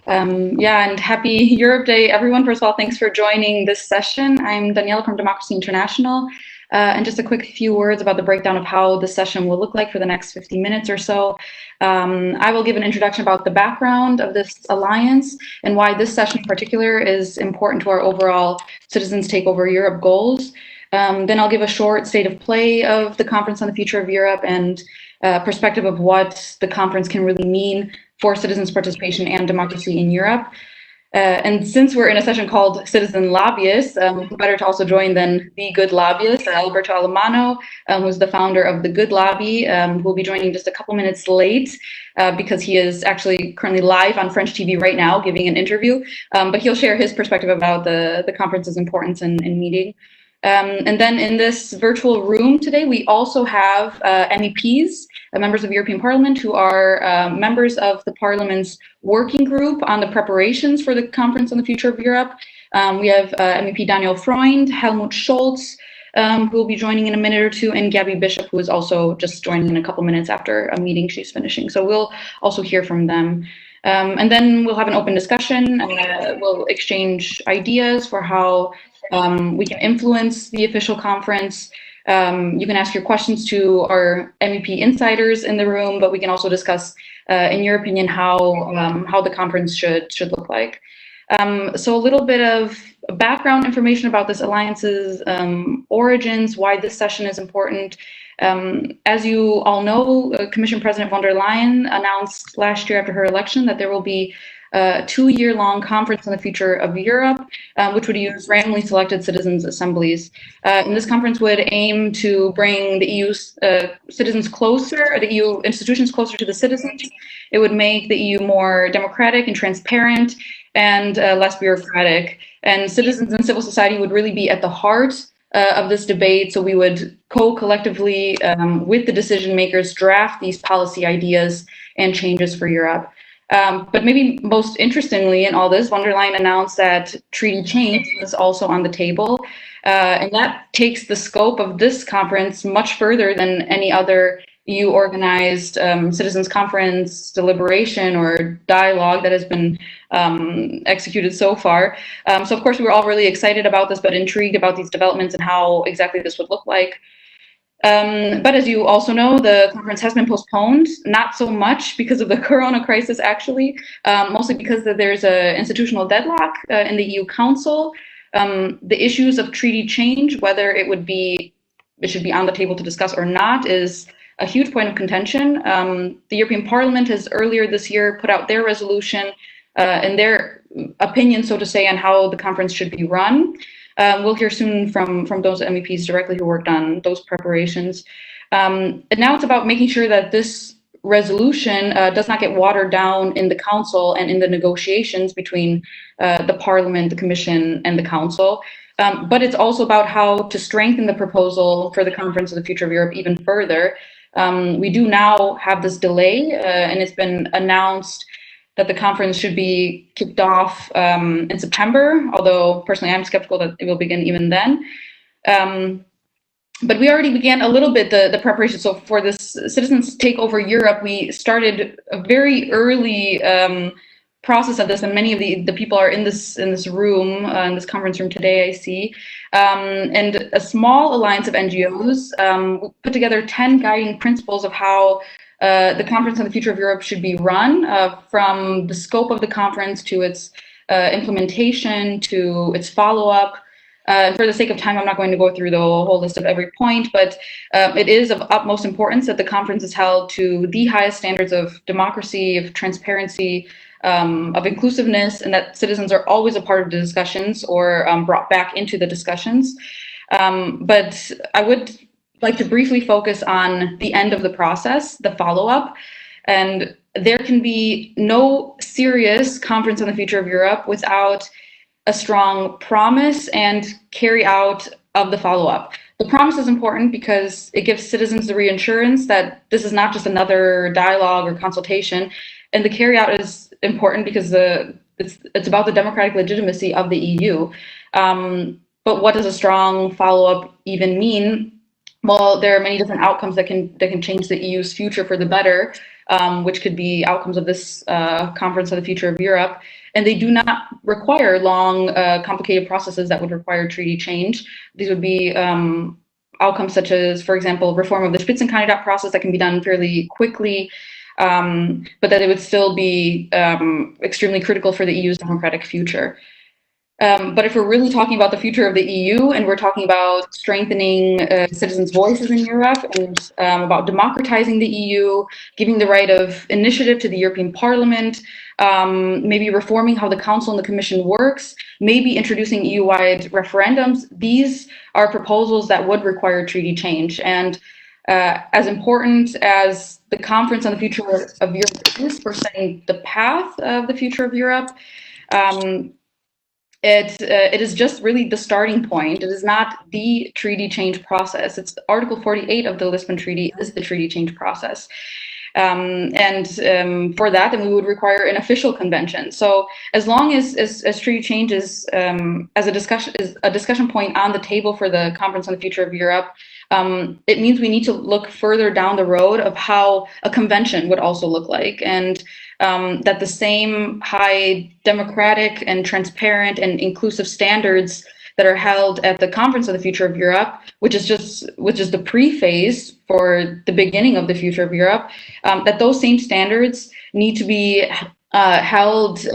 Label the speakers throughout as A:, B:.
A: Yeah, and happy Europe Day, everyone. First of all, thanks for joining this session. I'm Daniela from Democracy International. And just a quick few words about the breakdown of how the session will look like for the next 50 minutes or so. I will give an introduction about the background of this alliance and why this session in particular is important to our overall Citizens Take Over Europe goals. Then I'll give a short state of play of the Conference on the Future of Europe and perspective of what the conference can really mean for citizens' participation and democracy in Europe. And since we're in a session called Citizen Lobbyists, who better to also join than the good lobbyist, Alberto Alemano, who's the founder of The Good Lobby, who will be joining just a couple minutes late because he is actually currently live on French TV right now giving an interview. But he'll share his perspective about the conference's importance in meeting. And then in this virtual room today, we also have MEPs, members of the European Parliament, who are members of the Parliament's working group on the preparations for the Conference on the Future of Europe. We have MEP Daniel Freund, Helmut Scholz, who will be joining in a minute or two, and Gabby Bishop, who is also just joining in a couple minutes after a meeting she's finishing. So we'll also hear from them. And then we'll have an open discussion. We'll exchange ideas for how we can influence the official conference. You can ask your questions to our MEP insiders in the room, but we can also discuss, in your opinion, how the conference should look like. So a little bit of background information about this alliance's origins, why this session is important. As you all know, Commission President von der Leyen announced last year after her election that there will be a 2-year-long conference on the future of Europe, which would use randomly selected citizens' assemblies. And this conference would aim to bring the EU's citizens closer, or the EU institutions closer to the citizens. It would make the EU more democratic and transparent and less bureaucratic. And citizens and civil society would really be at the heart of this debate. So we would collectively with the decision makers draft these policy ideas and changes for Europe. But maybe most interestingly in all this, von der Leyen announced that treaty change was also on the table. And that takes the scope of this conference much further than any other EU organized citizens conference, deliberation, or dialogue that has been executed so far. So of course we were all really excited about this, but intrigued about these developments and how exactly this would look like. But as you also know, the conference has been postponed, not so much because of the corona crisis, actually, mostly because there's an institutional deadlock in the EU Council. The issues of treaty change, whether it should be on the table to discuss or not, is a huge point of contention. The European Parliament has earlier this year put out their resolution and their opinion, so to say, on how the conference should be run. We'll hear soon from those MEPs directly who worked on those preparations. And now it's about making sure that this resolution does not get watered down in the Council and in the negotiations between the Parliament, the Commission, and the Council. But it's also about how to strengthen the proposal for the Conference of the Future of Europe even further. We do now have this delay, and it's been announced that the conference should be kicked off in September, although personally I'm skeptical that it will begin even then. But we already began a little bit the preparation. So for this Citizens Take Over Europe, we started a very early process of this, and many of the people are in this room, in this conference room today, I see. And a small alliance of NGOs put together 10 guiding principles of how the Conference on the Future of Europe should be run, from the scope of the conference to its implementation to its follow-up. For the sake of time, I'm not going to go through the whole list of every point, but it is of utmost importance that the conference is held to the highest standards of democracy, of transparency, of inclusiveness, and that citizens are always a part of the discussions or brought back into the discussions. But I would like to briefly focus on the end of the process, the follow-up. And there can be no serious Conference on the Future of Europe without a strong promise and carry out of the follow-up. The promise is important because it gives citizens the reassurance that this is not just another dialogue or consultation. And the carry out is important because it's about the democratic legitimacy of the EU. But what does a strong follow-up even mean? Well, there are many different outcomes that can change the EU's future for the better. which could be outcomes of this Conference on the Future of Europe. And they do not require long, complicated processes that would require treaty change. These would be outcomes such as, for example, reform of the Spitzenkandidat process that can be done fairly quickly, but that it would still be extremely critical for the EU's democratic future. But if we're really talking about the future of the EU and we're talking about strengthening citizens' voices in Europe and about democratizing the EU, giving the right of initiative to the European Parliament, maybe reforming how the Council and the Commission works, maybe introducing EU-wide referendums, these are proposals that would require treaty change. And as important as the Conference on the Future of Europe is for setting the path of the future of Europe, it is just really the starting point. It is not the treaty change process. It's Article 48 of the Lisbon Treaty is the treaty change process. For that, then we would require an official convention. So as long as treaty change is as a discussion point on the table for the Conference on the Future of Europe, it means we need to look further down the road of how a convention would also look like, and that the same high democratic and transparent and inclusive standards that are held at the Conference on the Future of Europe, which is the pre-phase for the beginning of the future of Europe, that those same standards need to be held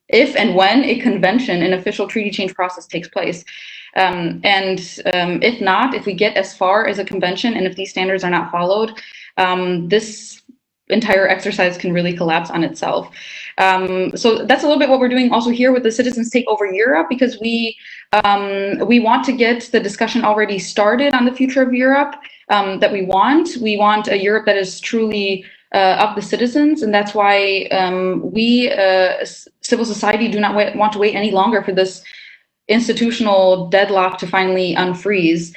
A: if and when a convention, an official treaty change process takes place. If not, if we get as far as a convention and if these standards are not followed, this entire exercise can really collapse on itself. So that's a little bit what we're doing also here with the Citizens Take Over Europe, because we want to get the discussion already started on the future of Europe that we want. We want a Europe that is truly of the citizens, and that's why we, civil society, do not want to wait any longer for this institutional deadlock to finally unfreeze.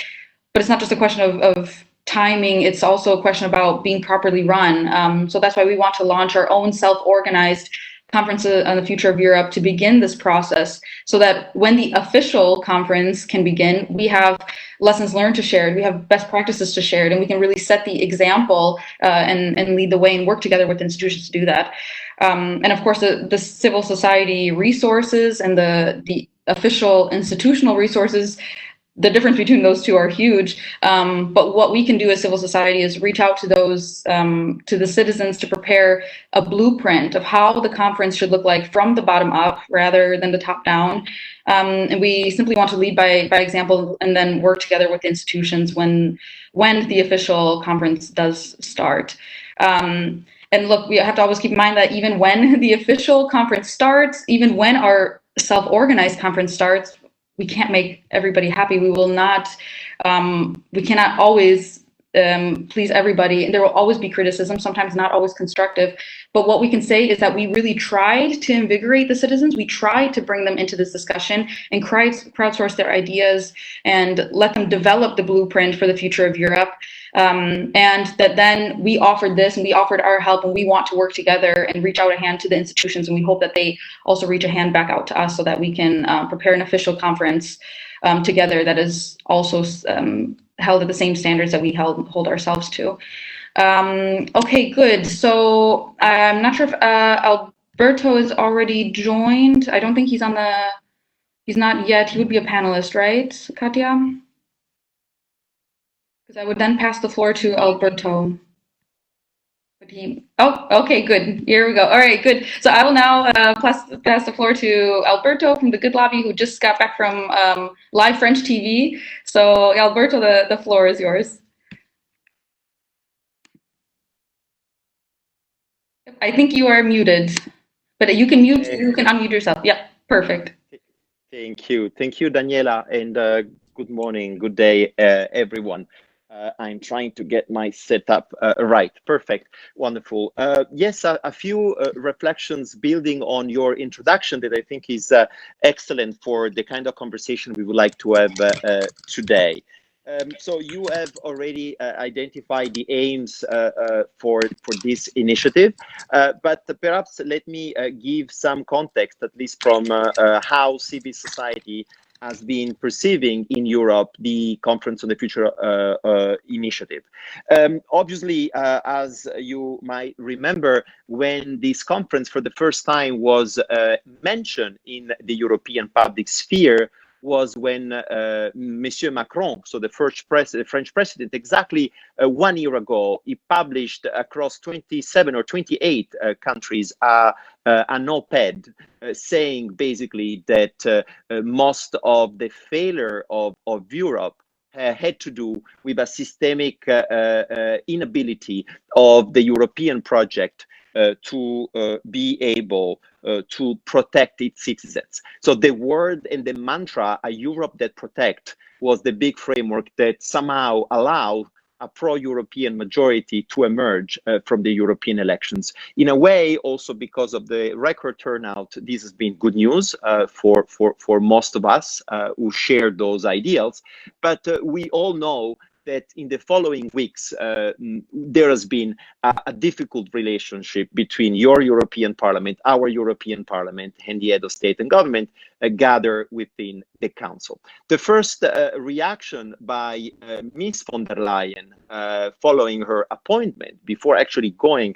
A: But it's not just a question of timing, it's also a question about being properly run. So that's why we want to launch our own self-organized Conference on the Future of Europe to begin this process, so that when the official conference can begin, we have lessons learned to share, we have best practices to share, and we can really set the example and lead the way and work together with institutions to do that. And of course, the civil society resources and the official institutional resources, the difference between those two are huge. But what we can do as civil society is reach out to those, to the citizens, to prepare a blueprint of how the conference should look like from the bottom up rather than the top down. And we simply want to lead by example and then work together with institutions when the official conference does start. And look, we have to always keep in mind that even when the official conference starts, even when our self-organized conference starts, we can't make everybody happy. We will not, we cannot always please everybody. And there will always be criticism, sometimes not always constructive. But what we can say is that we really tried to invigorate the citizens. We tried to bring them into this discussion and crowdsource their ideas and let them develop the blueprint for the future of Europe. And that then we offered this and we offered our help, and we want to work together and reach out a hand to the institutions. And we hope that they also reach a hand back out to us so that we can prepare an official conference together that is also held at the same standards that we hold ourselves to. Okay, good. So I'm not sure if Alberto is already joined. I don't think he's he's not yet. He would be a panelist, right, Katja? Because I would then pass the floor to Alberto. But oh, okay, good. Here we go. All right, good. So I will now pass the floor to Alberto from the Good Lobby, who just got back from live French TV. So Alberto, the floor is yours. I think you are muted, but you can unmute yourself. Yeah, perfect.
B: Thank you, Daniela, and good morning, good day, everyone. I'm trying to get my setup right. Perfect. Wonderful. Yes, a few reflections building on your introduction that I think is excellent for the kind of conversation we would like to have today. So you have already identified the aims for this initiative, but perhaps let me give some context, at least from how civil society has been perceiving in Europe the Conference on the Future initiative. Obviously, as you might remember, when this conference for the first time was mentioned in the European public sphere, was when Monsieur Macron, so the French president, exactly 1 year ago, he published across 27 or 28 countries an op-ed saying basically that most of the failure of Europe had to do with a systemic inability of the European project to be able to protect its citizens. So the word and the mantra, a Europe that protects, was the big framework that somehow allowed a pro-European majority to emerge from the European elections. In a way, also because of the record turnout, this has been good news for most of us who share those ideals. But we all know that in the following weeks, there has been a difficult relationship between your European Parliament, our European Parliament, and the head of state and government gathered within the Council. The first reaction by Ms. von der Leyen following her appointment, before actually going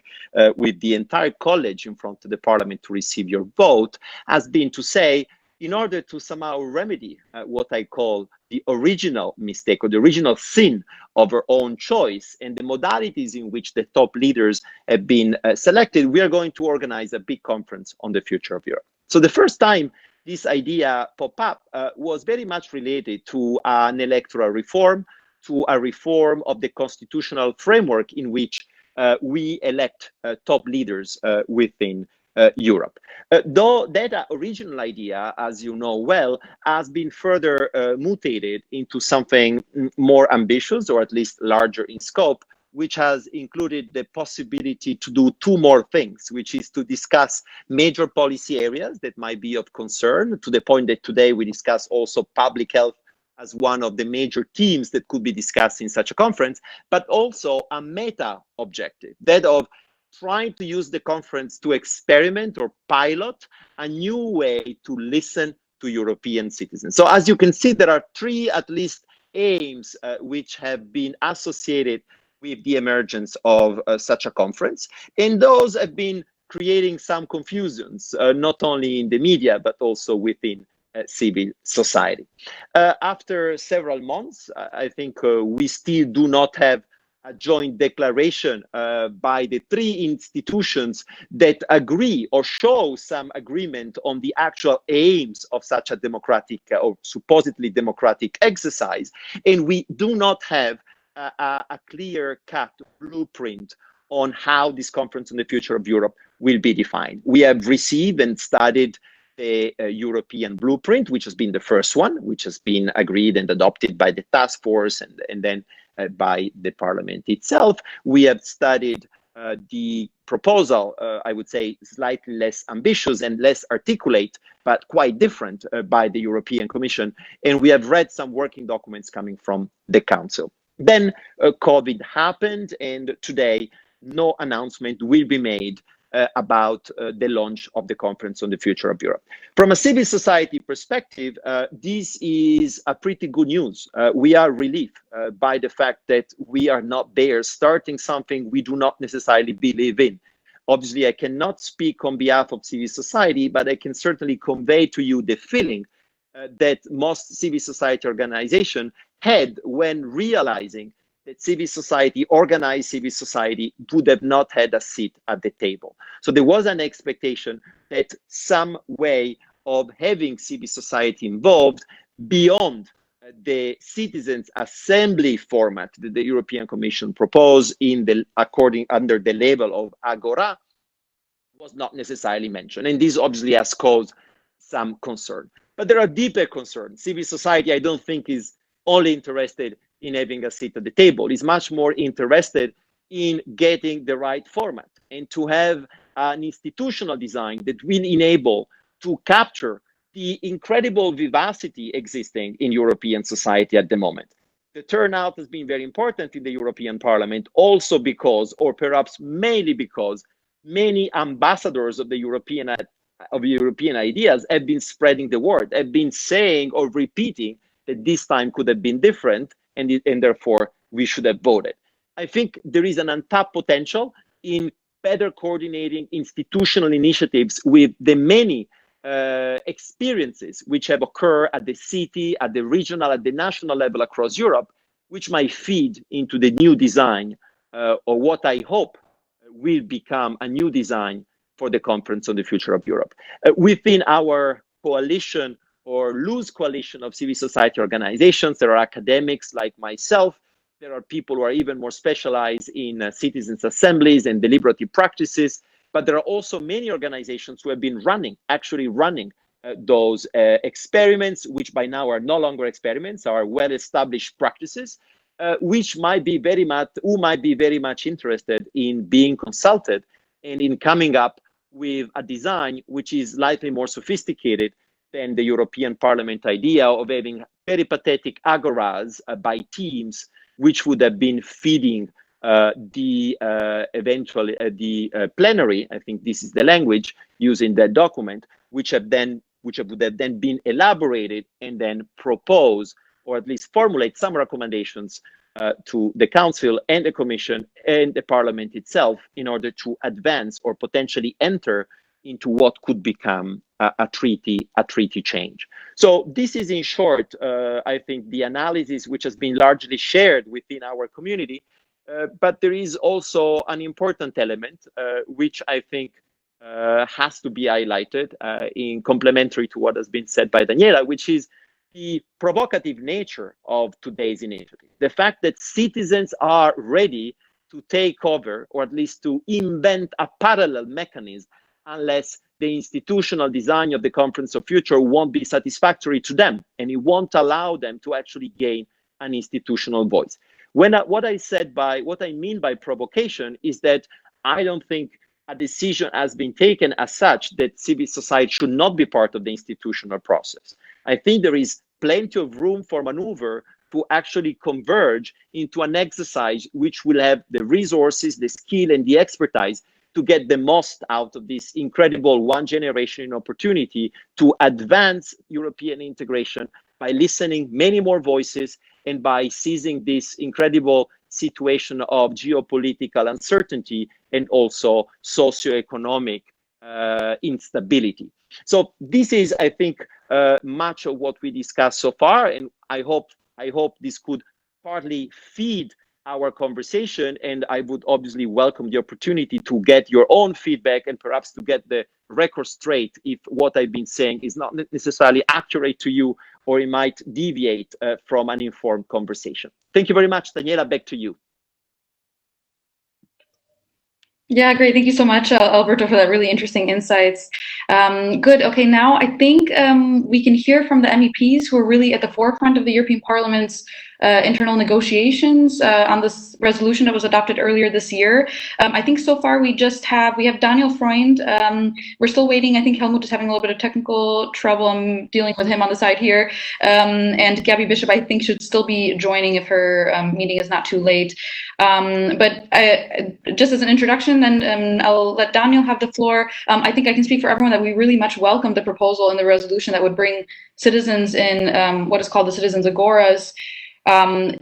B: with the entire college in front of the Parliament to receive your vote, has been to say, in order to somehow remedy what I call the original mistake or the original sin of her own choice and the modalities in which the top leaders have been selected, we are going to organize a big conference on the future of Europe. So the first time this idea popped up was very much related to an electoral reform, to a reform of the constitutional framework in which we elect top leaders within Europe. Though that original idea, as you know well, has been further mutated into something more ambitious, or at least larger in scope, which has included the possibility to do two more things, which is to discuss major policy areas that might be of concern, to the point that today we discuss also public health as one of the major themes that could be discussed in such a conference, but also a meta objective, that of trying to use the conference to experiment or pilot a new way to listen to European citizens. So as you can see, there are three at least aims which have been associated with the emergence of such a conference. And those have been creating some confusions, not only in the media, but also within civil society. After several months, I think we still do not have a joint declaration by the three institutions that agree or show some agreement on the actual aims of such a democratic or supposedly democratic exercise. And we do not have a clear-cut blueprint on how this conference on the future of Europe will be defined. We have received and studied the European blueprint, which has been the first one, which has been agreed and adopted by the task force and then by the Parliament itself. We have studied the proposal, I would say slightly less ambitious and less articulate, but quite different by the European Commission. And we have read some working documents coming from the Council. Then COVID happened, and today no announcement will be made about the launch of the Conference on the Future of Europe. From a civil society perspective, this is a pretty good news. We are relieved by the fact that we are not there starting something we do not necessarily believe in. Obviously, I cannot speak on behalf of civil society, but I can certainly convey to you the feeling that most civil society organizations had when realizing that civil society, organized civil society, would have not had a seat at the table. So there was an expectation that some way of having civil society involved beyond the citizens' assembly format that the European Commission proposed under the label of Agora was not necessarily mentioned. And this obviously has caused some concern. But there are deeper concerns. Civil society, I don't think, is only interested in having a seat at the table. Is much more interested in getting the right format and to have an institutional design that will enable to capture the incredible vivacity existing in European society at the moment. The turnout has been very important in the European Parliament, also because, or perhaps mainly because, many ambassadors of the European of European ideas have been spreading the word, have been saying or repeating that this time could have been different, and therefore we should have voted. I think there is an untapped potential in better coordinating institutional initiatives with the many experiences which have occurred at the city, at the regional, at the national level across Europe, which might feed into the new design or what I hope will become a new design for the Conference on the Future of Europe. Within our coalition or loose coalition of civil society organizations, there are academics like myself, there are people who are even more specialized in citizens' assemblies and deliberative practices, but there are also many organizations who have been actually running those experiments, which by now are no longer experiments, are well-established practices, which might be very much interested in being consulted and in coming up with a design which is slightly more sophisticated than the European Parliament idea of having peripatetic agoras by teams, which would have been feeding the plenary. I think this is the language used in that document, which would have then been elaborated and then proposed, or at least formulate some recommendations to the Council and the Commission and the Parliament itself in order to advance or potentially enter into what could become a treaty change. So this is, in short, I think, the analysis which has been largely shared within our community. But there is also an important element which I think has to be highlighted in complementary to what has been said by Daniela, which is the provocative nature of today's initiative. The fact that citizens are ready to take over, or at least to invent a parallel mechanism, unless the institutional design of the Conference of Future won't be satisfactory to them, and it won't allow them to actually gain an institutional voice. What I mean by provocation is that I don't think a decision has been taken as such that civil society should not be part of the institutional process. I think there is plenty of room for maneuver to actually converge into an exercise which will have the resources, the skill, and the expertise to get the most out of this incredible one-generation opportunity to advance European integration by listening many more voices and by seizing this incredible situation of geopolitical uncertainty and also socioeconomic instability. So this is, I think, much of what we discussed so far, and I hope this could partly feed our conversation, and I would obviously welcome the opportunity to get your own feedback and perhaps to get the record straight if what I've been saying is not necessarily accurate to you or it might deviate from an informed conversation. Thank you very much. Daniela, back to you.
A: Yeah, great. Thank you so much, Alberto, for that really interesting insights. Good. Okay, now I think we can hear from the MEPs who are really at the forefront of the European Parliament's internal negotiations on this resolution that was adopted earlier this year. I think so far we have Daniel Freund. We're still waiting. I think Helmut is having a little bit of technical trouble. I'm dealing with him on the side here. And Gabby Bishop, I think, should still be joining if her meeting is not too late. But just as an introduction, then I'll let Daniel have the floor. I think I can speak for everyone that we really much welcome the proposal in the resolution that would bring citizens in what is called the Citizens Agoras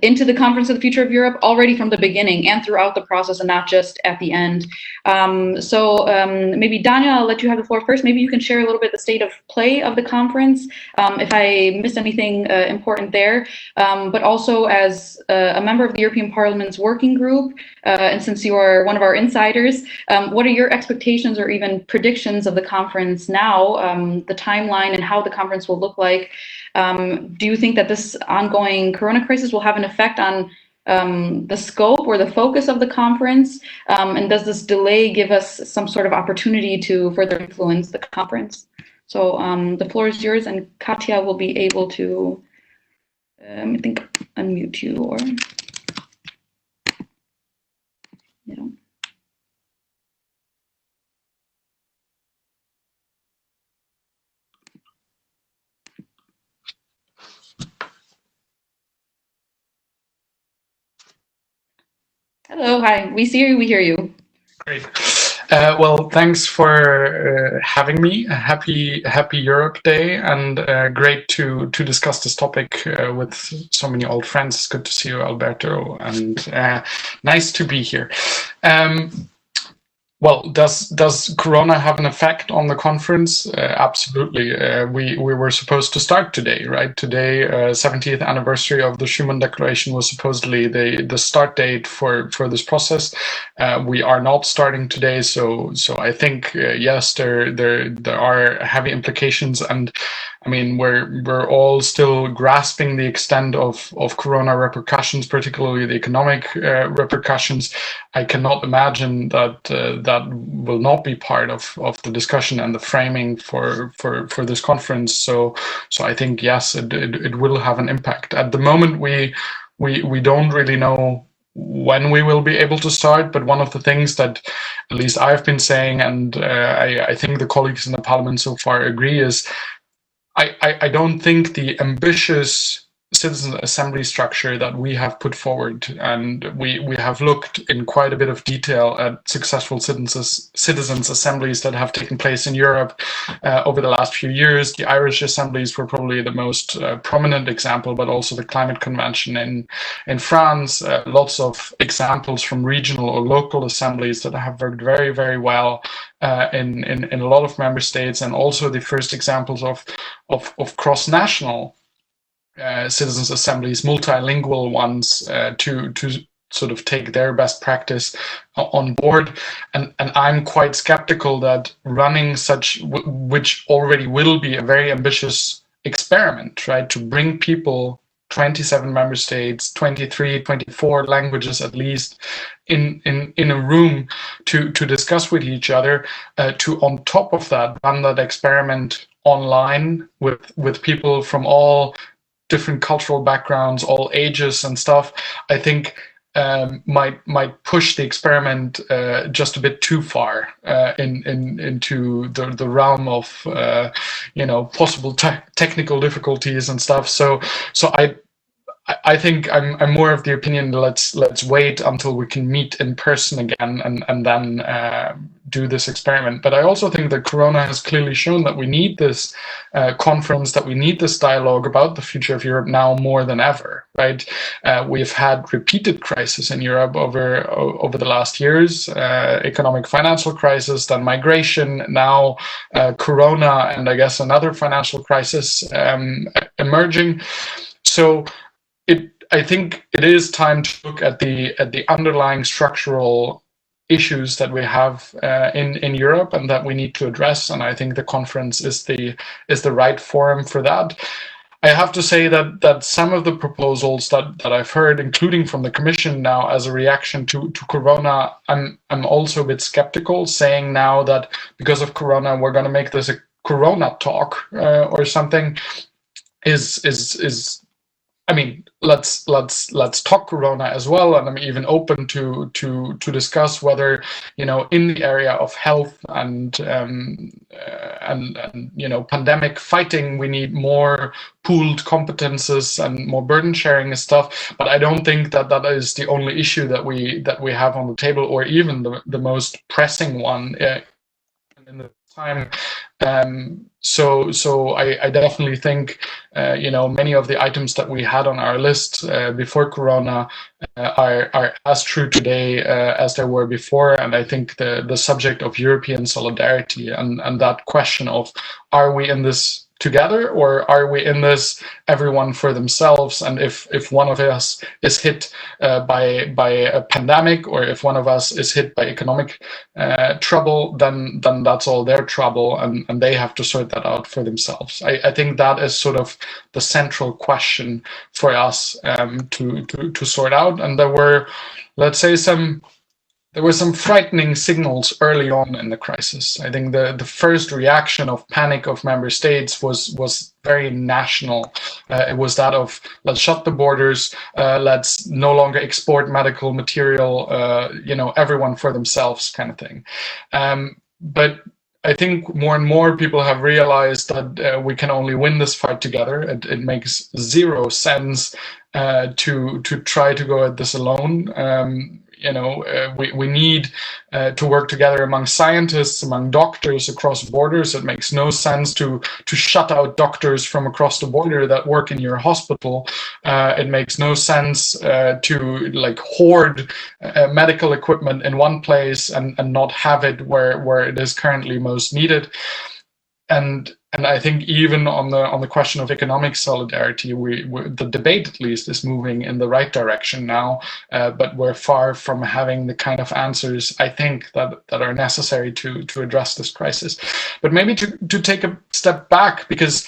A: into the Conference of the Future of Europe already from the beginning and throughout the process and not just at the end. So maybe Daniel, I'll let you have the floor first. Maybe you can share a little bit the state of play of the conference, if I missed anything important there, but also as a member of the European Parliament's working group, and since you are one of our insiders, what are your expectations or even predictions of the conference now, the timeline and how the conference will look like? Do you think that this ongoing corona crisis will have an effect on the scope or the focus of the conference? And does this delay give us some sort of opportunity to further influence the conference? So the floor is yours, and Katja will be able to, I think, unmute you or, yeah. Hello, hi, we see you, we hear you.
C: Great. Well, thanks for having me. Happy Europe Day, and great to discuss this topic with so many old friends. It's good to see you, Alberto, and nice to be here. Well, does Corona have an effect on the conference? Absolutely. We were supposed to start today, right? Today, 70th anniversary of the Schuman Declaration was supposedly the start date for this process. We are not starting today, so I think yes, there are heavy implications, and I mean we're all still grasping the extent of Corona repercussions, particularly the economic repercussions. I cannot imagine that that will not be part of the discussion and the framing for this conference. So I think yes, it will have an impact. At the moment, we don't really know when we will be able to start, but one of the things that at least I've been saying, and I think the colleagues in the parliament so far agree, is I don't think the ambitious citizen assembly structure that we have put forward, and we have looked in quite a bit of detail at successful citizens assemblies that have taken place in Europe over the last few years. The Irish assemblies were probably the most prominent example, but also the climate convention in France. Lots of examples from regional or local assemblies that have worked very, very well in a lot of member states, and also the first examples of cross-national citizens assemblies, multilingual ones, to sort of take their best practice on board. And I'm quite skeptical that running such, which already will be a very ambitious experiment, right, to bring people, 27 member states, 23, 24 languages at least, in a room to discuss with each other, to on top of that run that experiment online with people from all different cultural backgrounds, all ages and stuff, I think might push the experiment just a bit too far into the realm of possible technical difficulties and stuff. So I think I'm more of the opinion, let's wait until we can meet in person again and then do this experiment. But I also think that Corona has clearly shown that we need this conference, that we need this dialogue about the future of Europe now more than ever, right? We've had repeated crises in Europe over the last years, economic financial crisis, then migration, now Corona, and I guess another financial crisis emerging. So I think it is time to look at the underlying structural issues that we have in Europe and that we need to address. And I think the conference is the right forum for that. I have to say that some of the proposals that I've heard, including from the Commission now as a reaction to Corona, I'm also a bit skeptical, saying now that because of Corona we're going to make this a Corona talk or something. Is I mean, let's talk Corona as well, and I'm even open to discuss whether, in the area of health and pandemic fighting, we need more pooled competences and more burden sharing and stuff. But I don't think that is the only issue that we have on the table, or even the most pressing one in the time. So I definitely think many of the items that we had on our list before Corona are as true today as they were before. And I think the subject of European solidarity and that question of, are we in this together, or are we in this everyone for themselves? And if one of us is hit by a pandemic, or if one of us is hit by economic trouble, then that's all their trouble, and they have to sort that out for themselves. I think that is sort of the central question for us to sort out. And there were, let's say, some frightening signals early on in the crisis. I think the first reaction of panic of member states was very national. It was that of, let's shut the borders, let's no longer export medical material, everyone for themselves kind of thing. But I think more and more people have realized that we can only win this fight together. It makes zero sense to try to go at this alone. we need to work together among scientists, among doctors across borders. It makes no sense to shut out doctors from across the border that work in your hospital. It makes no sense to like hoard medical equipment in one place and not have it where it is currently most needed. And I think even on the question of economic solidarity, the debate at least is moving in the right direction now, but we're far from having the kind of answers I think that are necessary to address this crisis. But maybe to take a step back, because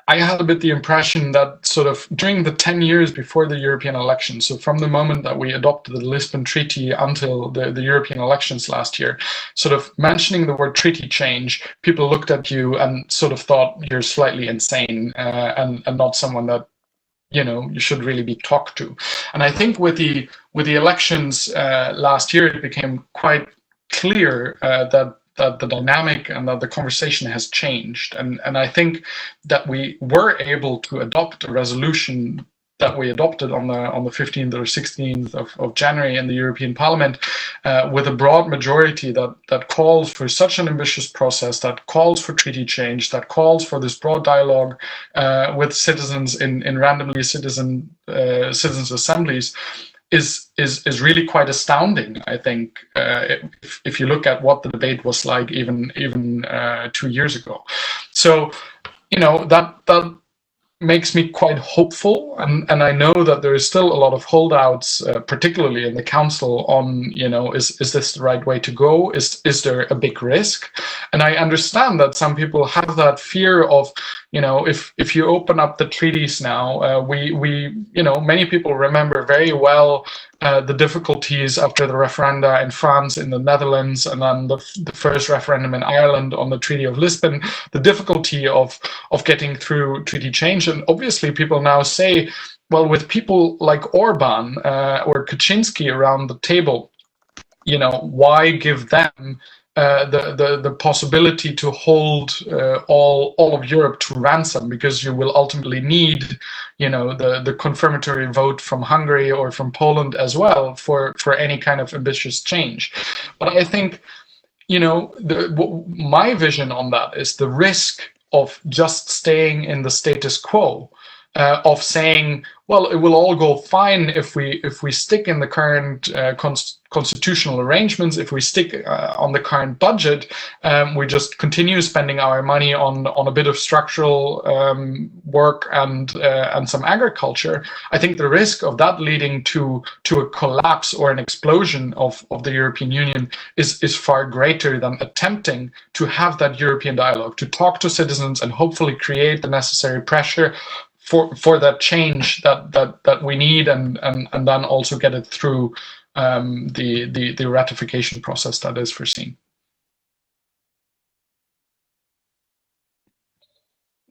C: I had a bit the impression that sort of during the 10 years before the European elections, so from the moment that we adopted the Lisbon Treaty until the European elections last year, sort of mentioning the word treaty change, people looked at you and sort of thought you're slightly insane and not someone that you should really be talked to. And I think with the elections last year, it became quite clear that the dynamic and that the conversation has changed. And I think that we were able to adopt a resolution that we adopted on the 15th or 16th of January in the European Parliament with a broad majority that calls for such an ambitious process, that calls for treaty change, that calls for this broad dialogue with citizens in randomly citizens assemblies, is really quite astounding. I think if you look at what the debate was like even 2 years ago. So that makes me quite hopeful, and I know that there is still a lot of holdouts, particularly in the council, on is this the right way to go? Is there a big risk? And I understand that some people have that fear of if you open up the treaties now, many people remember very well the difficulties after the referenda in France, in the Netherlands, and then the first referendum in Ireland on the Treaty of Lisbon, the difficulty of getting through treaty change. And obviously people now say, well, with people like Orban or Kaczynski around the table, why give them the possibility to hold all of Europe to ransom, because you will ultimately need the confirmatory vote from Hungary or from Poland as well for any kind of ambitious change. But I think my vision on that is the risk of just staying in the status quo, of saying, well, it will all go fine if we stick in the current constitutional arrangements, if we stick on the current budget, we just continue spending our money on a bit of structural work and some agriculture. I think the risk of that leading to a collapse or an explosion of the European Union is far greater than attempting to have that European dialogue, to talk to citizens and hopefully create the necessary pressure for that change that we need, and then also get it through the ratification process that is foreseen.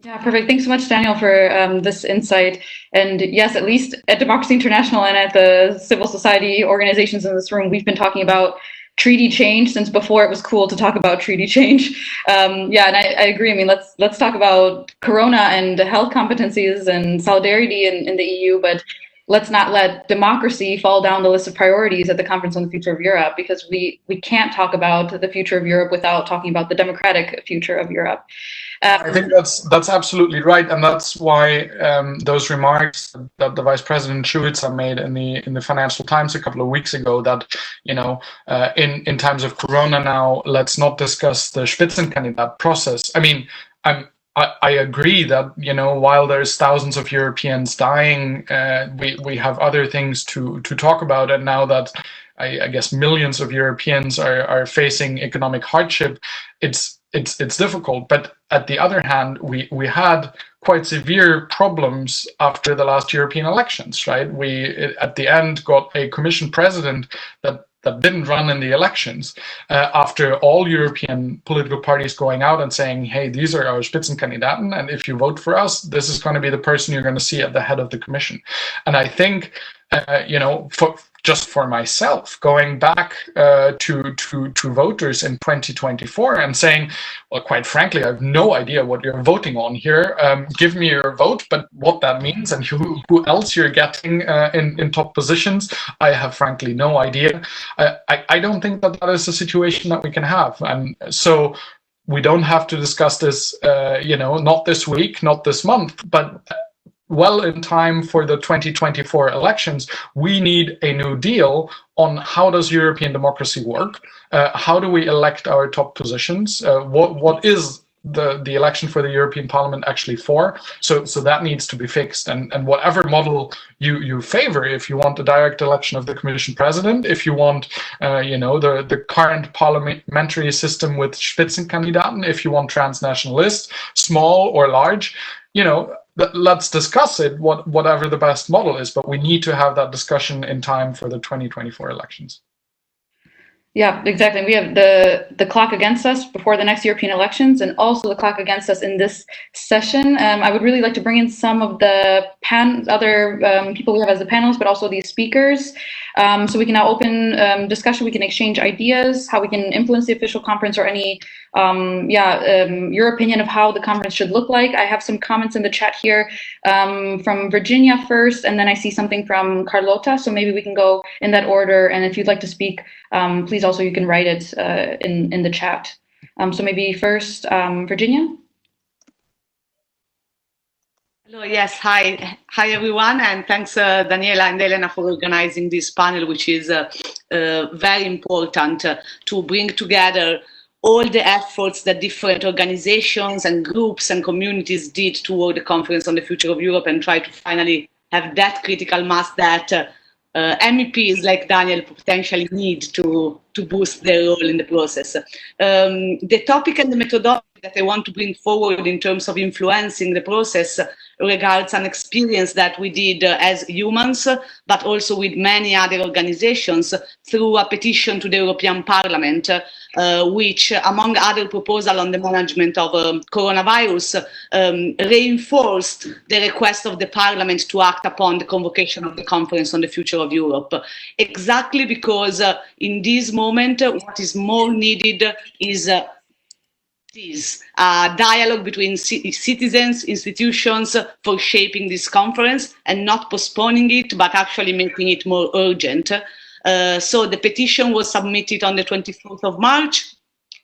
A: Yeah, perfect. Thanks so much, Daniel, for this insight. And yes, at least at Democracy International and at the civil society organizations in this room, we've been talking about treaty change since before it was cool to talk about treaty change. Yeah, and I agree. I mean, let's talk about Corona and health competencies and solidarity in the EU, but let's not let democracy fall down the list of priorities at the Conference on the Future of Europe, because we can't talk about the future of Europe without talking about the democratic future of Europe.
C: I think that's absolutely right, and that's why those remarks that the Vice President Šuica made in the Financial Times a couple of weeks ago, that in times of Corona now, let's not discuss the Spitzenkandidat process. I mean, I agree that while there's thousands of Europeans dying, we have other things to talk about, and now that I guess millions of Europeans are facing economic hardship, it's difficult. But at the other hand, we had quite severe problems after the last European elections, right? We at the end got a Commission president that didn't run in the elections, after all European political parties going out and saying, hey, these are our Spitzenkandidaten, and if you vote for us, this is going to be the person you're going to see at the head of the Commission. And I think, just for myself, going back to voters in 2024 and saying, well, quite frankly, I have no idea what you're voting on here. Give me your vote, but what that means and who else you're getting in top positions, I have frankly no idea. I don't think that is a situation that we can have. And so we don't have to discuss this, not this week, not this month, but well in time for the 2024 elections. We need a new deal on how does European democracy work? How do we elect our top positions? What is the election for the European Parliament actually for? So that needs to be fixed. And whatever model you favor, if you want the direct election of the Commission President, if you want the current parliamentary system with Spitzenkandidaten, if you want transnational lists, small or large, let's discuss it, whatever the best model is, but we need to have that discussion in time for the 2024 elections.
A: Yeah, exactly. We have the clock against us before the next European elections, and also the clock against us in this session. I would really like to bring in some of the other people we have as the panelists, but also these speakers. So we can now open discussion. We can exchange ideas, how we can influence the official conference, or any your opinion of how the conference should look like. I have some comments in the chat here from Virginia first, and then I see something from Carlota. So maybe we can go in that order. And if you'd like to speak, please also you can write it in the chat. So maybe first, Virginia.
D: Hello, yes, hi everyone, and thanks Daniela and Elena for organizing this panel, which is very important to bring together all the efforts that different organizations and groups and communities did toward the Conference on the Future of Europe, and try to finally have that critical mass that MEPs like Daniel potentially need to boost their role in the process. The topic and the methodology that I want to bring forward in terms of influencing the process regards an experience that we did as humans, but also with many other organizations through a petition to the European Parliament, which, among other proposals on the management of coronavirus, reinforced the request of the Parliament to act upon the convocation of the Conference on the Future of Europe. Exactly because in this moment, what is more needed is dialogue between citizens, institutions for shaping this conference, and not postponing it, but actually making it more urgent. So the petition was submitted on the 24th of March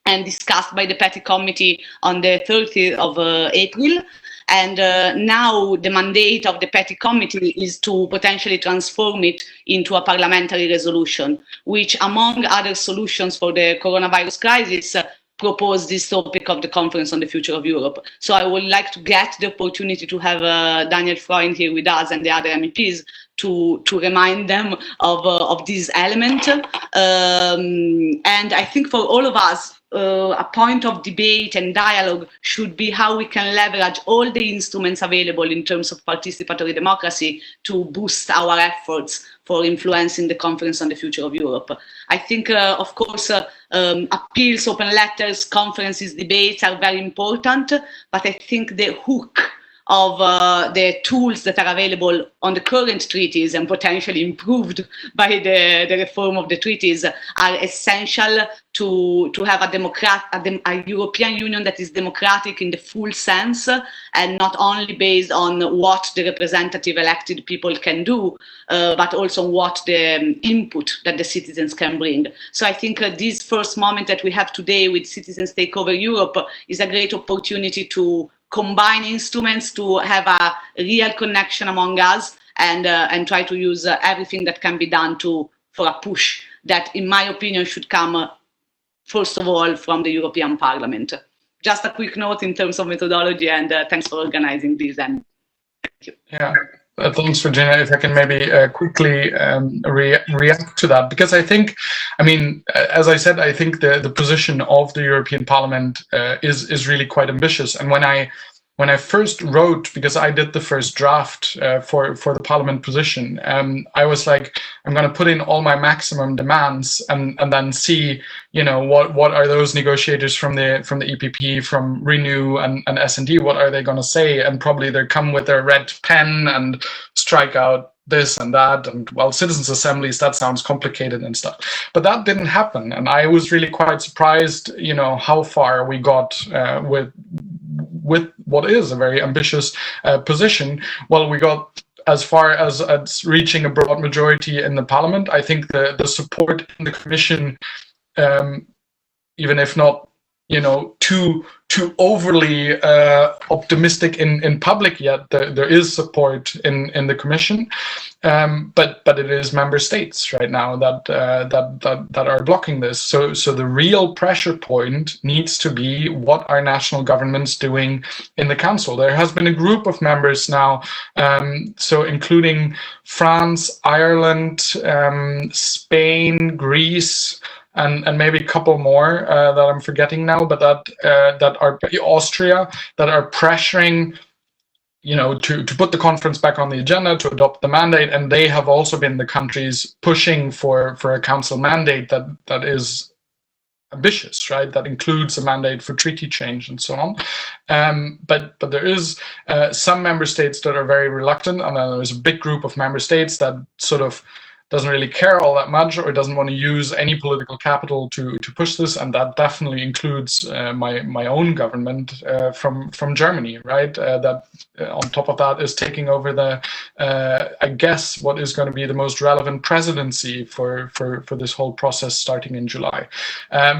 D: and discussed by the Petty Committee on the 30th of April. And now the mandate of the Petty Committee is to potentially transform it into a parliamentary resolution, which, among other solutions for the coronavirus crisis, propose this topic of the Conference on the Future of Europe. So I would like to get the opportunity to have Daniel Freund here with us and the other MEPs to remind them of this element. And I think for all of us, a point of debate and dialogue should be how we can leverage all the instruments available in terms of participatory democracy to boost our efforts for influencing the Conference on the Future of Europe. I think, of course, appeals, open letters, conferences, debates are very important, but I think the hook of the tools that are available on the current treaties and potentially improved by the reform of the treaties are essential to have a European Union that is democratic in the full sense, and not only based on what the representative elected people can do, but also what the input that the citizens can bring. So I think this first moment that we have today with Citizens Take Over Europe is a great opportunity to combine instruments, to have a real connection among us, and try to use everything that can be done for a push that, in my opinion, should come first of all from the European Parliament. Just a quick note in terms of methodology, and thanks for organizing this. And thank you.
C: Yeah. Thanks, Virginia. If I can maybe quickly react to that, because I think, I mean, as I said, I think the position of the European Parliament is really quite ambitious. And when I first wrote, because I did the first draft for the Parliament position, I was like, I'm going to put in all my maximum demands and then see, what are those negotiators from the EPP, from Renew and S&D, what are they going to say? And probably they come with their red pen and strike out this and that, and well, citizens' assemblies, that sounds complicated and stuff. But that didn't happen, and I was really quite surprised, you know, how far we got with what is a very ambitious position. Well, we got as far as reaching a broad majority in the parliament. I think the support in the commission, even if not, you know, too overly optimistic in public yet, there is support in the commission, but it is member states right now that are blocking this. So the real pressure point needs to be what are national governments doing in the council. There has been a group of members now, so including France, Ireland, Spain, Greece, and maybe a couple more that I'm forgetting now, but that are Austria, that are pressuring, you know, to put the conference back on the agenda, to adopt the mandate, and they have also been the countries pushing for a council mandate that is ambitious, right? That includes a mandate for treaty change and so on. But there is some member states that are very reluctant, and then there's a big group of member states that sort of doesn't really care all that much, or doesn't want to use any political capital to push this, and that definitely includes my own government from Germany, right? That on top of that is taking over the I guess what is going to be the most relevant presidency for this whole process starting in July.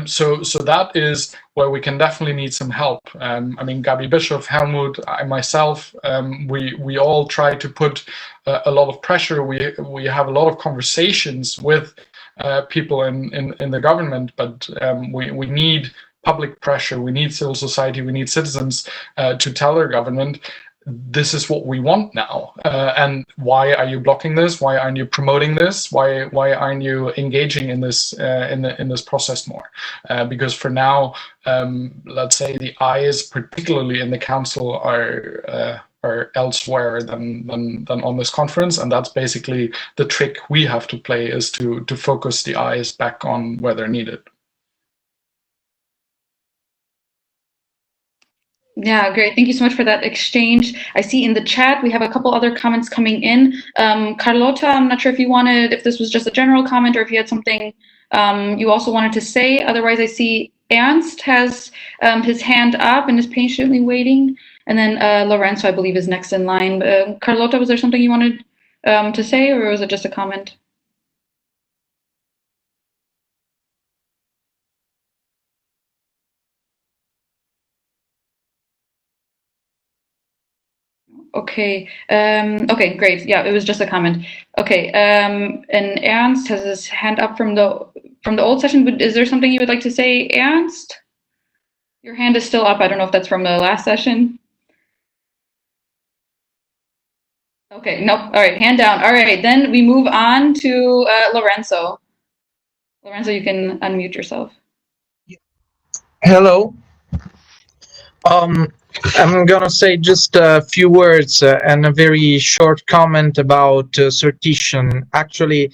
C: So that is where we can definitely need some help. I mean, Gabi Bischoff, Helmut, I myself, we all try to put a lot of pressure. We have a lot of conversations with people in the government, but we need public pressure. We need civil society. We need citizens to tell their government, this is what we want now, and why are you blocking this? Why aren't you promoting this? Why aren't you engaging in this in this process more? Because for now, let's say the eyes, particularly in the council, are elsewhere than on this conference, and that's basically the trick we have to play, is to focus the eyes back on where they're needed.
A: Yeah, great. Thank you so much for that exchange. I see in the chat we have a couple other comments coming in. Carlota, I'm not sure if this was just a general comment or if you had something you also wanted to say. Otherwise, I see Ernst has his hand up and is patiently waiting. And then Lorenzo, I believe, is next in line. Carlota, was there something you wanted to say, or was it just a comment? Okay. Okay, great. Yeah, it was just a comment. Okay. And Ernst has his hand up from the old session. But is there something you would like to say, Ernst? Your hand is still up. I don't know if that's from the last session. Okay. Nope. All right. Hand down. All right. Then we move on to Lorenzo. Lorenzo, you can unmute yourself.
E: Hello. I'm gonna say just a few words and a very short comment about sortition. Actually,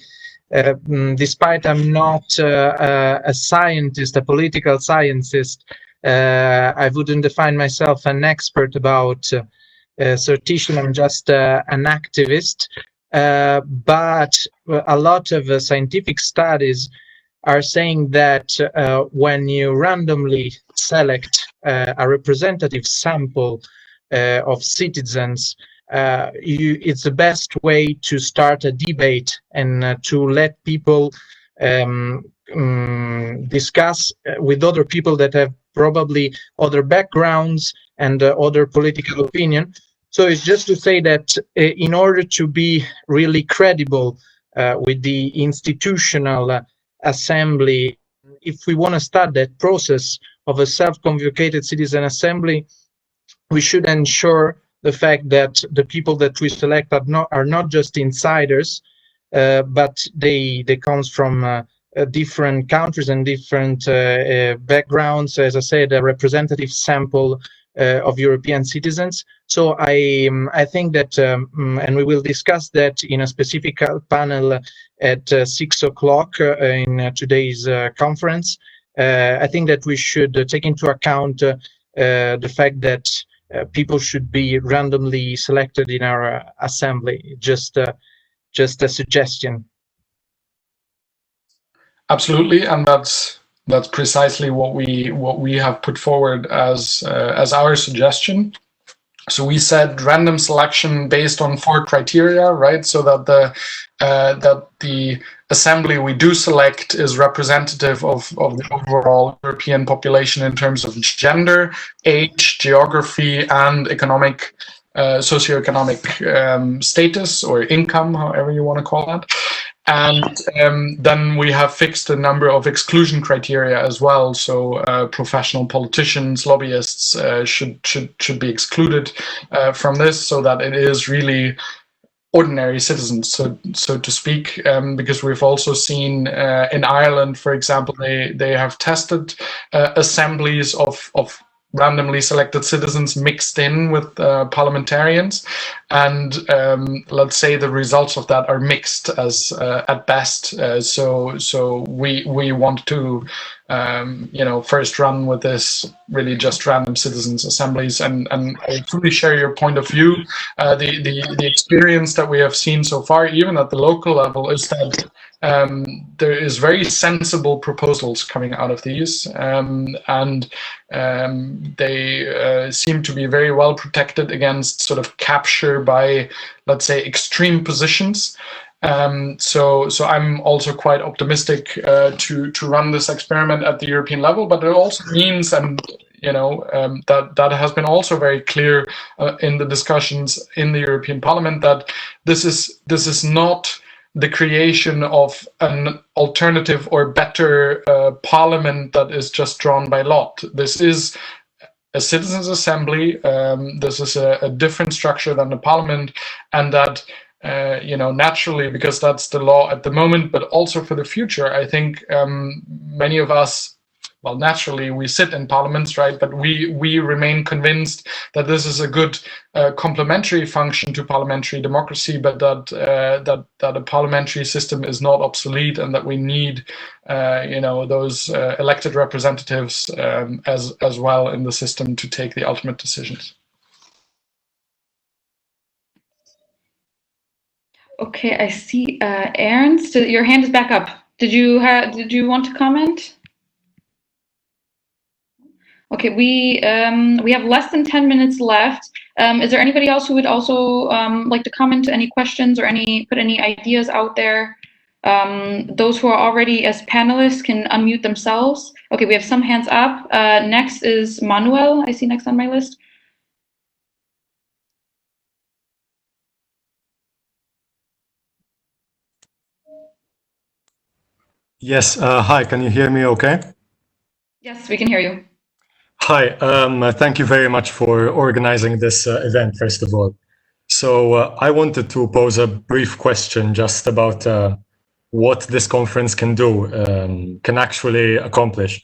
E: despite I'm not a scientist, a political scientist, I wouldn't define myself an expert about sortition. I'm just an activist. But a lot of scientific studies are saying that when you randomly select a representative sample of citizens, it's the best way to start a debate and to let people discuss with other people that have probably other backgrounds and other political opinion. So it's just to say that in order to be really credible with the institutional assembly, if we want to start that process of a self-convocated citizen assembly, we should ensure the fact that the people that we select are not just insiders, but they comes from different countries and different backgrounds. As I said, a representative sample of European citizens. So I think that, and we will discuss that in a specific panel at 6 o'clock in today's conference. I think that we should take into account the fact that people should be randomly selected in our assembly, just just a suggestion.
C: Absolutely, and that's precisely what we have put forward as our suggestion. So we said random selection based on 4 criteria, right? So that the assembly we do select is representative of the overall European population in terms of gender, age, geography, and economic, socioeconomic status or income, however you want to call that. And then we have fixed a number of exclusion criteria as well. So professional politicians, lobbyists should be excluded from this, so that it is really ordinary citizens, so to speak. Because we've also seen in Ireland, for example, they have tested assemblies of randomly selected citizens mixed in with parliamentarians, and let's say the results of that are mixed as at best. So we want to first run with this really just random citizens assemblies, and I fully share your point of view. The experience that we have seen so far, even at the local level, is that there is very sensible proposals coming out of these, and they seem to be very well protected against sort of capture by, let's say, extreme positions. So I'm also quite optimistic to run this experiment at the European level, but it also means, and that has been also very clear in the discussions in the European Parliament, that this is not the creation of an alternative or better parliament that is just drawn by lot. This is a citizens' assembly. This is a different structure than the parliament, and that naturally, because that's the law at the moment, but also for the future, I think many of us, well, naturally we sit in parliaments, right? But we remain convinced that this is a good complementary function to parliamentary democracy, but that a parliamentary system is not obsolete, and that we need those elected representatives as well in the system to take the ultimate decisions.
A: Okay, I see Ernst, your hand is back up. Did you want to comment? Okay, we have less than 10 minutes left. Is there anybody else who would also like to comment, any questions or put any ideas out there? Those who are already as panelists can unmute themselves. Okay, we have some hands up. Next is Manuel, I see next on my list.
F: Yes, hi, can you hear me okay?
A: Yes, we can hear you.
F: Hi, thank you very much for organizing this event, first of all. So I wanted to pose a brief question just about what this conference can do, can actually accomplish.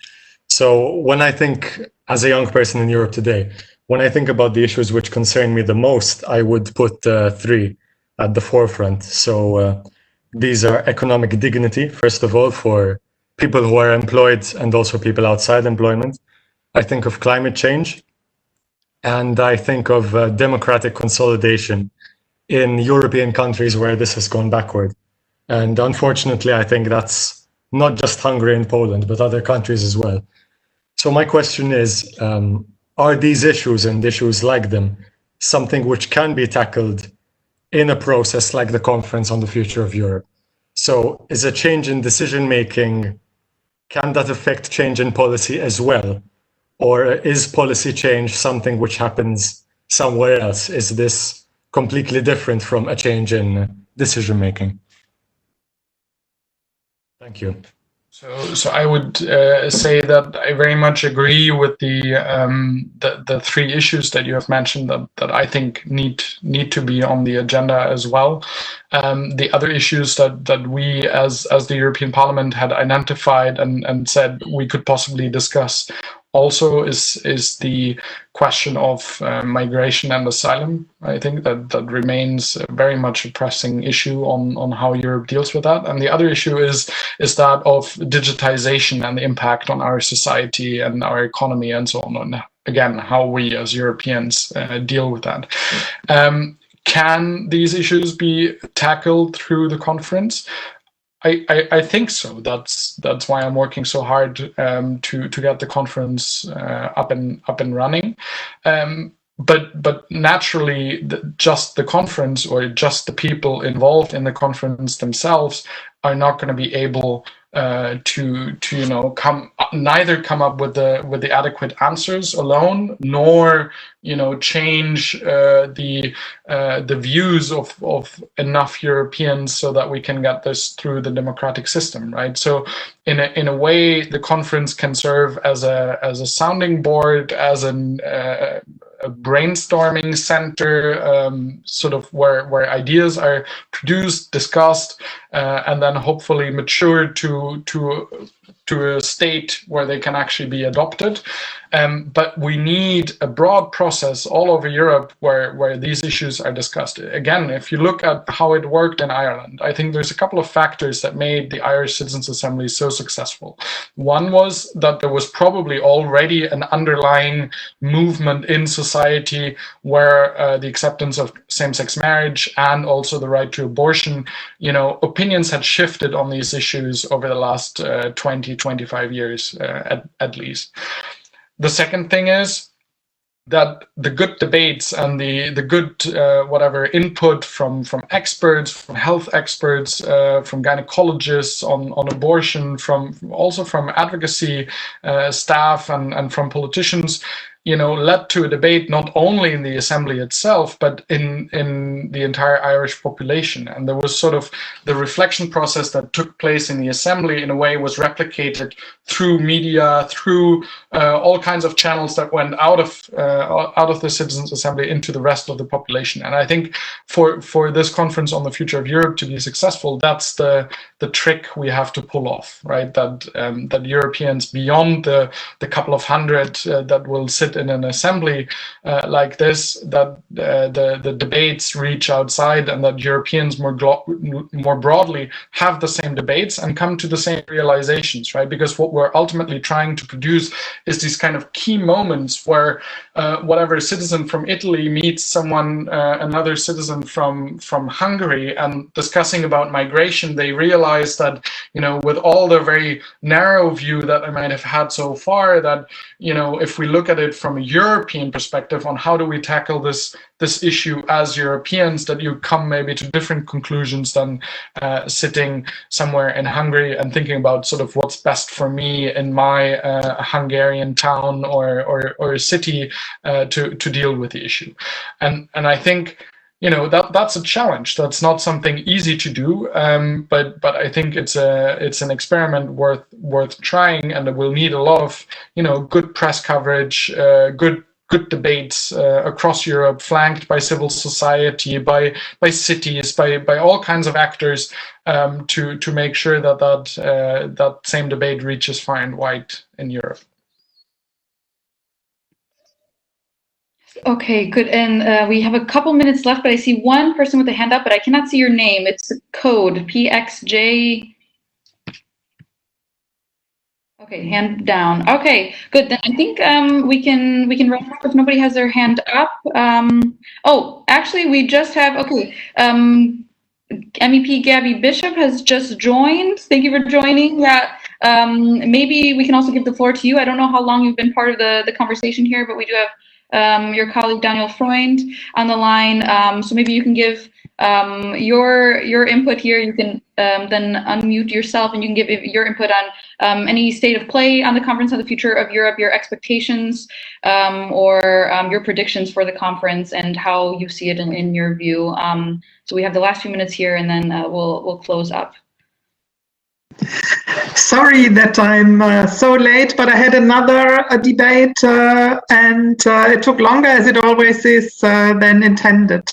F: So when I think, as a young person in Europe today, when I think about the issues which concern me the most, I would put 3 at the forefront. So these are economic dignity, first of all, for people who are employed and also people outside employment. I think of climate change, and I think of democratic consolidation in European countries where this has gone backward. And unfortunately, I think that's not just Hungary and Poland, but other countries as well. So my question is, are these issues and issues like them something which can be tackled in a process like the Conference on the Future of Europe? So is a change in decision-making, can that affect change in policy as well? Or is policy change something which happens somewhere else? Is this completely different from a change in decision-making? Thank you.
C: So I would say that I very much agree with the 3 issues that you have mentioned that I think need to be on the agenda as well. The other issues that we as the European Parliament had identified and said we could possibly discuss also is the question of migration and asylum. I think that remains very much a pressing issue on how Europe deals with that. And the other issue is that of digitization and the impact on our society and our economy and so on. And again, how we as Europeans deal with that. can these issues be tackled through the conference? I think so. That's why I'm working so hard to get the conference up and running. But naturally, just the conference or just the people involved in the conference themselves are not going to be able to neither come up with the adequate answers alone, nor change the views of enough Europeans so that we can get this through the democratic system, right? So in a way, the conference can serve as a sounding board, as a brainstorming center, sort of where ideas are produced, discussed, and then hopefully matured to a state where they can actually be adopted. But we need a broad process all over Europe where these issues are discussed. Again, if you look at how it worked in Ireland, I think there's a couple of factors that made the Irish Citizens' Assembly so successful. One was that there was probably already an underlying movement in society where the acceptance of same-sex marriage and also the right to abortion, opinions had shifted on these issues over the last 20, 25 years at least. The second thing is that the good debates and the good input from experts, from health experts, from gynecologists on abortion, also from advocacy staff and from politicians, led to a debate not only in the assembly itself, but in the entire Irish population. And there was sort of the reflection process that took place in the assembly in a way was replicated through media, through all kinds of channels that went out of the Citizens' Assembly into the rest of the population. And I think for this conference on the future of Europe to be successful, that's the trick we have to pull off, right? That Europeans beyond the couple of hundred that will sit in an assembly like this, that the debates reach outside, and that Europeans more broadly have the same debates and come to the same realizations, right? Because what we're ultimately trying to produce is these kind of key moments where whatever citizen from Italy meets another citizen from Hungary, and discussing about migration, they realize that, with all the very narrow view that I might have had so far, that, if we look at it from a European perspective on how do we tackle this issue as Europeans, that you come maybe to different conclusions than sitting somewhere in Hungary and thinking about sort of what's best for me in my Hungarian town or city to deal with the issue. And I think that's a challenge. That's not something easy to do, but I think it's an experiment worth trying, and it will need a lot of good press coverage, good debates across Europe, flanked by civil society, by cities, by all kinds of actors, to make sure that same debate reaches far and wide in Europe.
A: Okay, good. And we have a couple minutes left, but I see one person with a hand up, but I cannot see your name. It's code PXJ. Okay, hand down. Okay, good. Then I think we can wrap up if nobody has their hand up. Oh, actually, we just have MEP Gabby Bishop has just joined. Thank you for joining. Yeah. Maybe we can also give the floor to you. I don't know how long you've been part of the conversation here, but we do have your colleague Daniel Freund on the line. So maybe you can give your input here. You can then unmute yourself, and you can give your input on any state of play on the conference on the future of Europe, your expectations, or your predictions for the conference and how you see it in your view. So we have the last few minutes here, and then we'll close up.
G: Sorry that I'm so late, but I had another debate and it took longer, as it always is, than intended.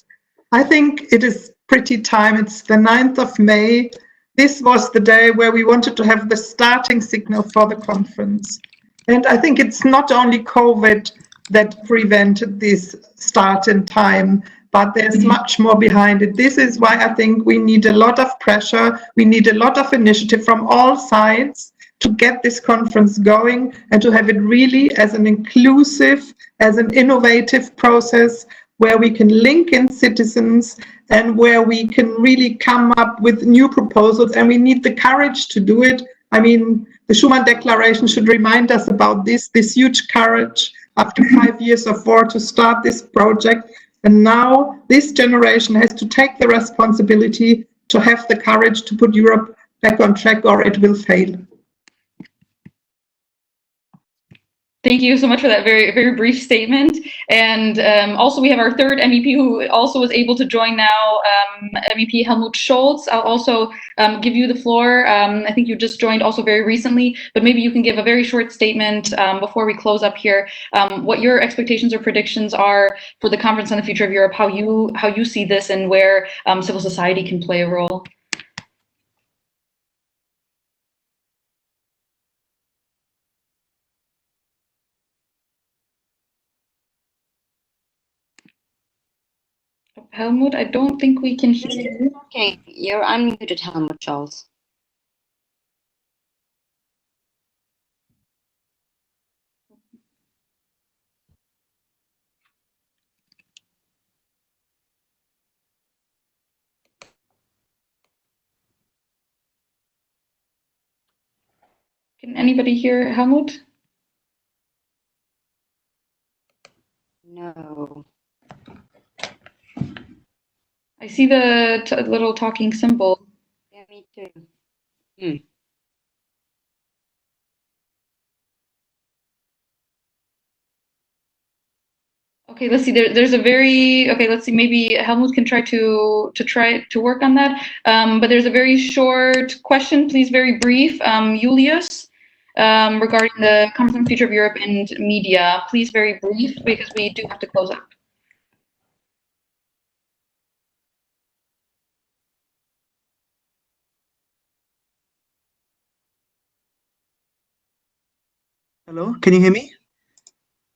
G: I think it is pretty time. It's the 9th of May. This was the day where we wanted to have the starting signal for the conference. And I think it's not only COVID that prevented this start in time, but there's much more behind it. This is why I think we need a lot of pressure. We need a lot of initiative from all sides to get this conference going and to have it really as an inclusive, as an innovative process where we can link in citizens and where we can really come up with new proposals, and we need the courage to do it. I mean, the Schuman Declaration should remind us about this huge courage after 5 years of war to start this project. And now this generation has to take the responsibility to have the courage to put Europe back on track, or it will fail.
A: Thank you so much for that very, very brief statement. And also we have our third MEP who also was able to join now, MEP Helmut Scholz. I'll also give you the floor. I think you just joined also very recently, but maybe you can give a very short statement before we close up here, what your expectations or predictions are for the Conference on the Future of Europe, how you see this and where civil society can play a role. Helmut, I don't think we can hear you.
H: Okay, you're unmuted, Helmut Scholz.
A: Can anybody hear Helmut?
H: No.
A: I see the little talking symbol.
H: Yeah, me too.
A: Okay, let's see. There's a very let's see. Maybe Helmut can try to work on that. But there's a very short question, please, very brief. Julius, regarding the Conference on the Future of Europe and media. Please, very brief, because we do have to close up.
I: Hello, can you hear me?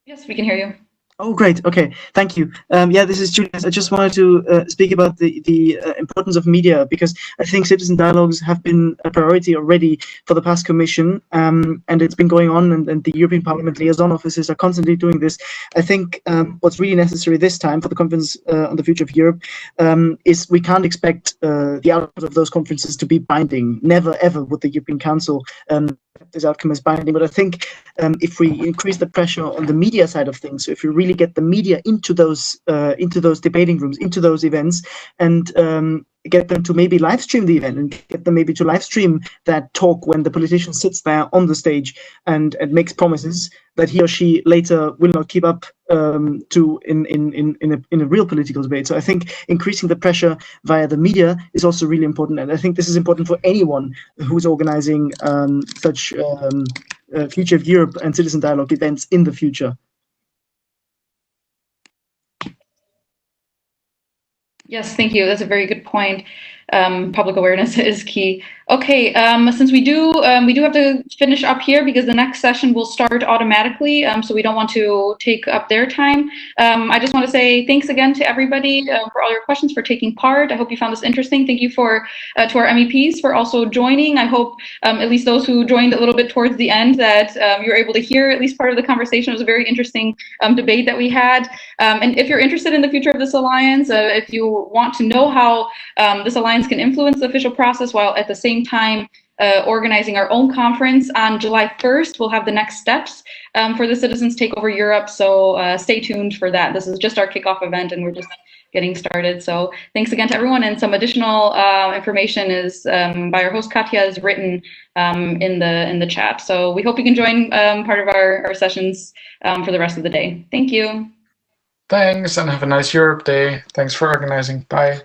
A: Yes, we can hear you.
I: Oh, great. Okay, thank you. Yeah, this is Julius. I just wanted to speak about the importance of media, because I think citizen dialogues have been a priority already for the past Commission, and it's been going on, and the European Parliament liaison offices are constantly doing this. I think what's really necessary this time for the Conference on the Future of Europe is we can't expect the output of those conferences to be binding. Never, ever would the European Council this outcome as binding. But I think if we increase the pressure on the media side of things, so if we really get the media into those debating rooms, into those events, and get them to maybe live stream the event, and get them maybe to live stream that talk when the politician sits there on the stage and makes promises that he or she later will not keep up in a real political debate. So I think increasing the pressure via the media is also really important, and I think this is important for anyone who's organizing such Future of Europe and citizen dialogue events in the future.
A: Yes, thank you. That's a very good point. Public awareness is key. Okay, since we do have to finish up here because the next session will start automatically, so we don't want to take up their time. I just want to say thanks again to everybody for all your questions, for taking part. I hope you found this interesting. Thank you to our MEPs for also joining. I hope at least those who joined a little bit towards the end that you were able to hear at least part of the conversation. It was a very interesting debate that we had. And if you're interested in the future of this alliance, if you want to know how this alliance can influence the official process while at the same time organizing our own conference on July 1st, we'll have the next steps for the Citizens Take Over Europe. So stay tuned for that. This is just our kickoff event and we're just getting started. So thanks again to everyone. And some additional information is by our host Katja is written in the chat. So we hope you can join part of our sessions for the rest of the day. Thank you.
C: Thanks, and have a nice Europe Day. Thanks for organizing. Bye.